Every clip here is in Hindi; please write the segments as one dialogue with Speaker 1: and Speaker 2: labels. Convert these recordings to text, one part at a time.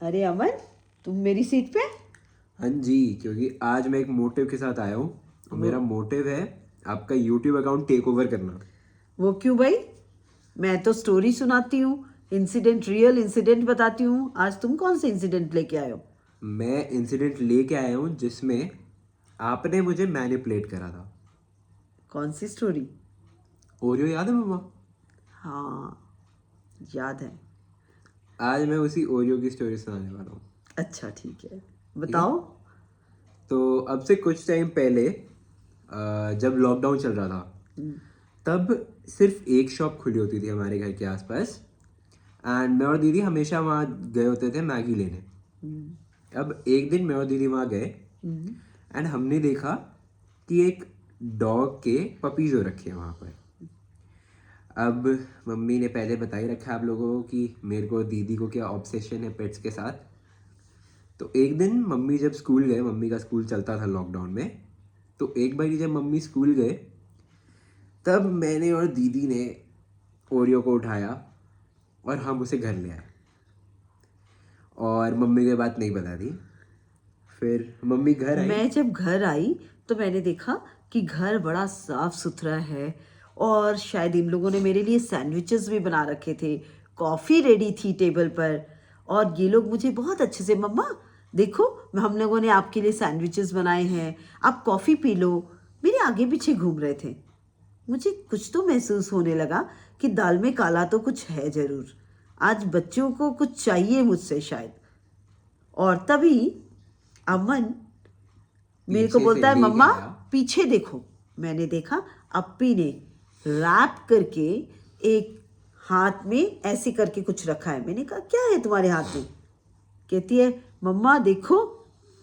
Speaker 1: अरे अमन, तुम मेरी सीट पे?
Speaker 2: हाँ जी, क्योंकि आज मैं एक मोटिव के साथ आया हूँ और
Speaker 1: वो
Speaker 2: मेरा मोटिव है आपका यूट्यूब अकाउंट टेक ओवर करना।
Speaker 1: वो क्यों भाई? मैं तो स्टोरी सुनाती हूँ, इंसिडेंट, रियल इंसिडेंट बताती हूँ। आज तुम कौन से इंसिडेंट लेके आए हो?
Speaker 2: मैं इंसिडेंट लेके आया हूँ जिसमें आपने मुझे मैनिपुलेट करा था।
Speaker 1: कौन सी स्टोरी?
Speaker 2: ओरियो याद है मम्मा?
Speaker 1: हाँ, याद है।
Speaker 2: आज मैं उसी ओरियो की स्टोरी सुनाने वाला हूँ।
Speaker 1: अच्छा, ठीक है,
Speaker 2: ठीक है।
Speaker 1: बताओ।
Speaker 2: तो अब से कुछ टाइम पहले जब लॉकडाउन चल रहा था तब सिर्फ एक शॉप खुली होती थी हमारे घर के आसपास। एंड मैं और दीदी हमेशा वहाँ गए होते थे मैगी लेने। अब एक दिन मैं और दीदी वहाँ गए एंड हमने देखा कि एक डॉग के पपीज हो रखे हैं वहाँ पर। अब मम्मी ने पहले बता ही रखा है आप लोगों को कि मेरे को दीदी को क्या ऑब्सेशन है पेट्स के साथ। तो एक दिन मम्मी जब स्कूल गए, मम्मी का स्कूल चलता था लॉकडाउन में, तो एक बार जब मम्मी स्कूल गए तब मैंने और दीदी ने ओरियो को उठाया और हम उसे घर ले आए और मम्मी को बात नहीं बता दी। फिर मम्मी घर आई।
Speaker 1: मैं जब घर आई तो मैंने देखा कि घर बड़ा साफ सुथरा है, और शायद इन लोगों ने मेरे लिए सैंडविचेस भी बना रखे थे। कॉफ़ी रेडी थी टेबल पर, और ये लोग मुझे बहुत अच्छे से, मम्मा देखो, हम लोगों ने आपके लिए सैंडविचेस बनाए हैं, आप कॉफ़ी पी लो, मेरे आगे पीछे घूम रहे थे। मुझे कुछ तो महसूस होने लगा कि दाल में काला तो कुछ है ज़रूर। आज बच्चों को कुछ चाहिए मुझसे शायद। और तभी अमन मेरे को
Speaker 2: पीछे से
Speaker 1: बोलता है,
Speaker 2: लेके
Speaker 1: मम्मा
Speaker 2: आया।
Speaker 1: पीछे देखो। मैंने देखा, अप्पी ने रैप करके एक हाथ में ऐसे करके कुछ रखा है। मैंने कहा, क्या है तुम्हारे हाथ में? कहती है, मम्मा देखो।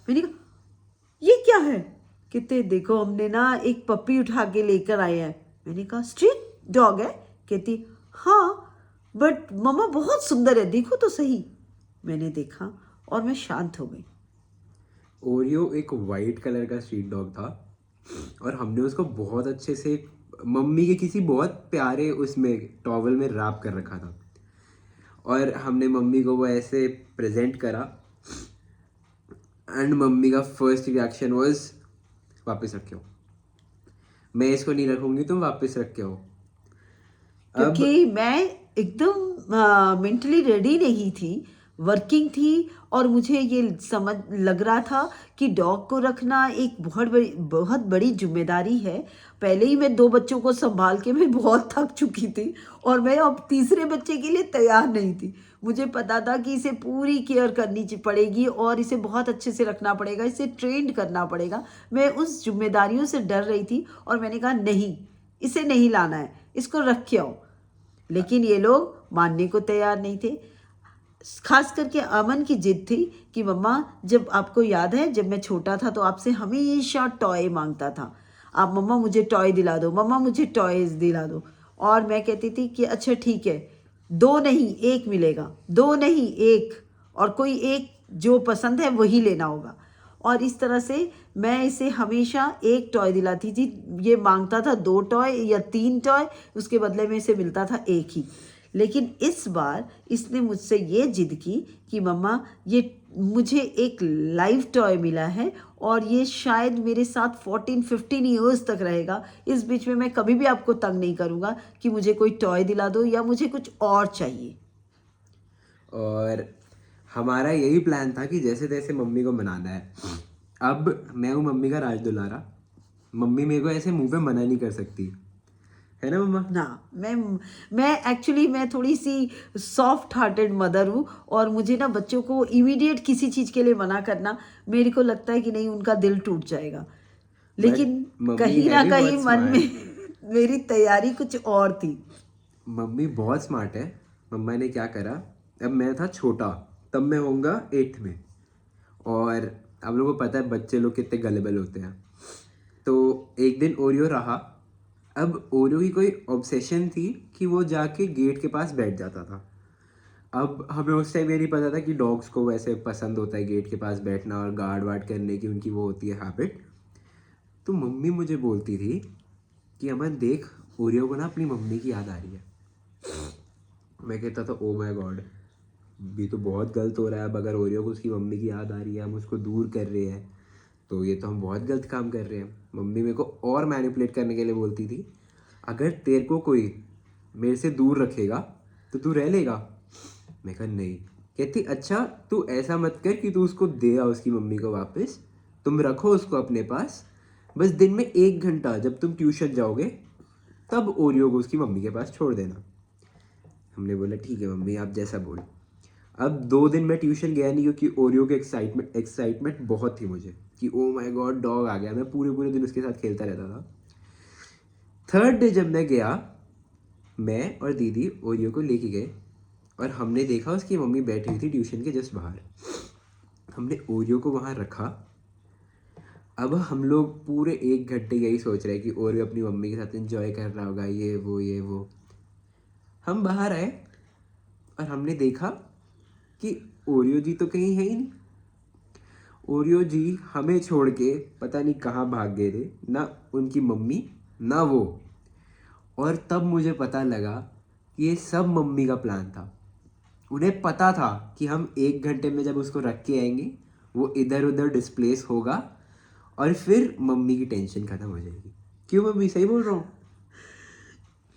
Speaker 1: मैंने कहा, ये क्या है? कहते, देखो हमने ना एक पपी उठा के लेकर आए हैं। मैंने कहा, स्ट्रीट डॉग है? कहती, हाँ, बट मम्मा बहुत सुंदर है, देखो तो सही। मैंने देखा और मैं शांत हो गई।
Speaker 2: ओरियो एक वाइट कलर का स्ट्रीट डॉग था और हमने उसको बहुत अच्छे से मम्मी के किसी बहुत प्यारे उसमें टॉवल में रैप कर रखा था और हमने मम्मी को वो ऐसे प्रेजेंट करा। एंड मम्मी का फर्स्ट रिएक्शन वाज, वापस रख के आओ, मैं इसको नहीं रखूंगी, तुम वापस रख के आओ। अब
Speaker 1: क्योंकि मैं एकदम मेंटली रेडी नहीं थी, वर्किंग थी, और मुझे ये समझ लग रहा था कि डॉग को रखना एक बहुत बड़ी जिम्मेदारी है। पहले ही मैं 2 बच्चों को संभाल के मैं बहुत थक चुकी थी, और मैं अब तीसरे बच्चे के लिए तैयार नहीं थी। मुझे पता था कि इसे पूरी केयर करनी पड़ेगी और इसे बहुत अच्छे से रखना पड़ेगा, इसे ट्रेंड करना पड़ेगा। मैं उस जिम्मेदारियों से डर रही थी, और मैंने कहा, नहीं, इसे नहीं लाना है, इसको रख के आओ। लेकिन ये लोग मानने को तैयार नहीं थे। खास करके अमन की जिद थी कि मम्मा, जब आपको याद है जब मैं छोटा था तो आपसे हमेशा टॉय मांगता था। आप मम्मा मुझे टॉय दिला दो, मम्मा मुझे टॉयज दिला दो। और मैं कहती थी कि अच्छा ठीक है, 2 नहीं 1 मिलेगा, 2 नहीं 1, और कोई एक जो पसंद है वही लेना होगा। और इस तरह से मैं इसे हमेशा एक टॉय दिलाती थी। ये मांगता था 2 टॉय या 3 टॉय, उसके बदले में इसे मिलता था एक ही। लेकिन इस बार इसने मुझसे ये जिद की कि मम्मा, ये मुझे एक लाइव टॉय मिला है, और ये शायद मेरे साथ 14-15 ईयर्स तक रहेगा। इस बीच में मैं कभी भी आपको तंग नहीं करूँगा कि मुझे कोई टॉय दिला दो या मुझे कुछ और चाहिए।
Speaker 2: और हमारा यही प्लान था कि जैसे तैसे मम्मी को मनाना है। अब मैं हूँ मम्मी का राज दुलारा, मम्मी मेरे को ऐसे मुंह पे मना नहीं कर सकती, है ना मम्मा?
Speaker 1: ना, मैं एक्चुअली मैं थोड़ी सी सॉफ्ट हार्टेड मदर हूँ, और मुझे ना बच्चों को इमीडिएट किसी चीज़ के लिए मना करना, मेरे को लगता है कि नहीं, उनका दिल टूट जाएगा।
Speaker 2: बट
Speaker 1: लेकिन
Speaker 2: मम्मी
Speaker 1: कहीं
Speaker 2: है
Speaker 1: ना
Speaker 2: भी
Speaker 1: कहीं
Speaker 2: बहुत
Speaker 1: मन में
Speaker 2: स्मार्ट।
Speaker 1: मेरी तैयारी कुछ और थी।
Speaker 2: मम्मी बहुत स्मार्ट है। मम्मा ने क्या करा, अब मैं था छोटा, तब मैं होऊंगा 8th में, और आप लोगों को पता है बच्चे लोग कितने गलेबल होते हैं। तो एक दिन ओरियो रहा। अब ओरियो की कोई ऑब्सेशन थी कि वो जाके गेट के पास बैठ जाता था। अब हमें उस टाइम ये नहीं पता था कि डॉग्स को वैसे पसंद होता है गेट के पास बैठना और गार्ड वार्ड करने की उनकी वो होती है हैबिट। तो मम्मी मुझे बोलती थी कि अमन देख, ओरियो को ना अपनी मम्मी की याद आ रही है। मैं कहता था ओ माय गॉड, भी तो बहुत गलत हो रहा है। अब अगर ओरियो को उसकी मम्मी की याद आ रही है, हम उसको दूर कर रहे हैं, तो ये तो हम बहुत गलत काम कर रहे हैं। मम्मी मेरे को और मैनिपुलेट करने के लिए बोलती थी, अगर तेरे को कोई मेरे से दूर रखेगा तो तू रह लेगा। मैं कहा नहीं। कहती अच्छा तू ऐसा मत कर कि तू उसको दे आ उसकी मम्मी को वापस, तुम रखो उसको अपने पास, बस दिन में 1 घंटा जब तुम ट्यूशन जाओगे तब ओरियो को उसकी मम्मी के पास छोड़ देना। हमने बोला ठीक है मम्मी आप जैसा बोलो। अब 2 दिन मैं ट्यूशन गया नहीं क्योंकि ओरियो की एक्साइटमेंट बहुत थी मुझे कि ओ माय गॉड डॉग आ गया। मैं पूरे पूरे दिन उसके साथ खेलता रहता था। 3rd डे जब मैं गया, मैं और दीदी ओरियो को लेके गए और हमने देखा उसकी मम्मी बैठी हुई थी ट्यूशन के जस्ट बाहर। हमने ओरियो को वहाँ रखा। अब हम लोग पूरे 1 घंटे यही सोच रहे हैं कि ओरियो अपनी मम्मी के साथ एंजॉय कर रहा होगा, ये वो। हम बाहर आए और हमने देखा कि ओरियो जी तो कहीं है ही नहीं। ओरियो जी हमें छोड़ के पता नहीं कहाँ भाग गए थे, ना उनकी मम्मी ना वो। और तब मुझे पता लगा कि ये सब मम्मी का प्लान था। उन्हें पता था कि हम 1 घंटे में जब उसको रख के आएंगे वो इधर उधर डिस्प्लेस होगा और फिर मम्मी की टेंशन खत्म हो जाएगी। क्यों मम्मी, सही बोल रहा हूँ?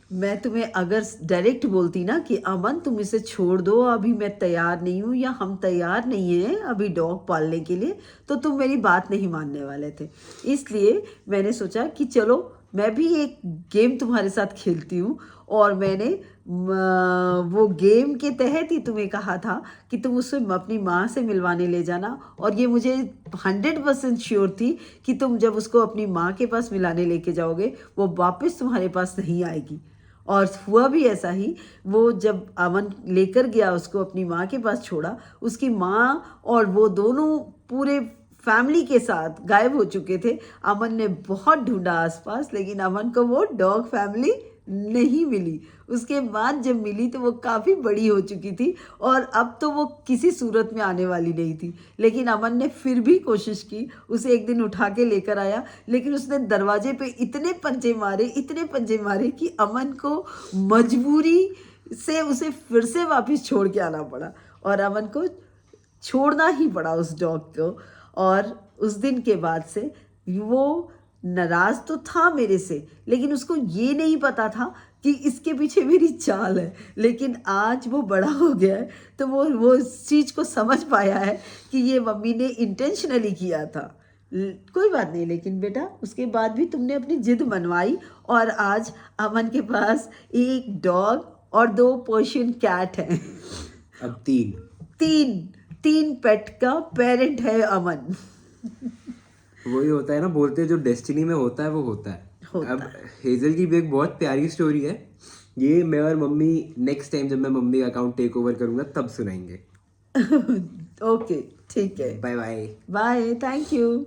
Speaker 1: मैं तुम्हें अगर डायरेक्ट बोलती ना कि अमन तुम इसे छोड़ दो, अभी मैं तैयार नहीं हूँ या हम तैयार नहीं हैं अभी डॉग पालने के लिए, तो तुम मेरी बात नहीं मानने वाले थे। इसलिए मैंने सोचा कि चलो मैं भी एक गेम तुम्हारे साथ खेलती हूँ। और मैंने वो गेम के तहत ही तुम्हें कहा था कि तुम उसे अपनी माँ से मिलवाने ले जाना। और ये मुझे 100% श्योर थी कि तुम जब उसको अपनी माँ के पास मिलाने लेके जाओगे वो वापस तुम्हारे पास नहीं आएगी। और हुआ भी ऐसा ही। वो जब अमन लेकर गया उसको अपनी माँ के पास छोड़ा, उसकी माँ और वो दोनों पूरे फैमिली के साथ गायब हो चुके थे। अमन ने बहुत ढूंढा आसपास, लेकिन अमन को वो डॉग फैमिली नहीं मिली। उसके बाद जब मिली तो वो काफ़ी बड़ी हो चुकी थी और अब तो वो किसी सूरत में आने वाली नहीं थी। लेकिन अमन ने फिर भी कोशिश की, उसे एक दिन उठा के लेकर आया, लेकिन उसने दरवाजे पे इतने पंजे मारे कि अमन को मजबूरी से उसे फिर से वापस छोड़ के आना पड़ा। और अमन को छोड़ना ही पड़ा उस डॉग को। और उस दिन के बाद से वो नाराज तो था मेरे से, लेकिन उसको ये नहीं पता था कि इसके पीछे मेरी चाल है। लेकिन आज वो बड़ा हो गया है तो वो इस चीज़ को समझ पाया है कि ये मम्मी ने इंटेंशनली किया था। कोई बात नहीं, लेकिन बेटा उसके बाद भी तुमने अपनी जिद मनवाई और आज अमन के पास एक डॉग और 2 पर्शियन कैट हैं।
Speaker 2: अब 3।
Speaker 1: तीन पेट का पेरेंट है अमन।
Speaker 2: वही होता है ना, बोलते हैं जो डेस्टिनी में होता है वो होता है।
Speaker 1: होता
Speaker 2: अब
Speaker 1: है।
Speaker 2: हेजल की भी एक बहुत प्यारी स्टोरी है। ये मैं और मम्मी नेक्स्ट टाइम जब मैं मम्मी का अकाउंट टेक ओवर करूंगा तब सुनाएंगे।
Speaker 1: ओके, ठीक है।
Speaker 2: Bye bye.
Speaker 1: Bye, thank you.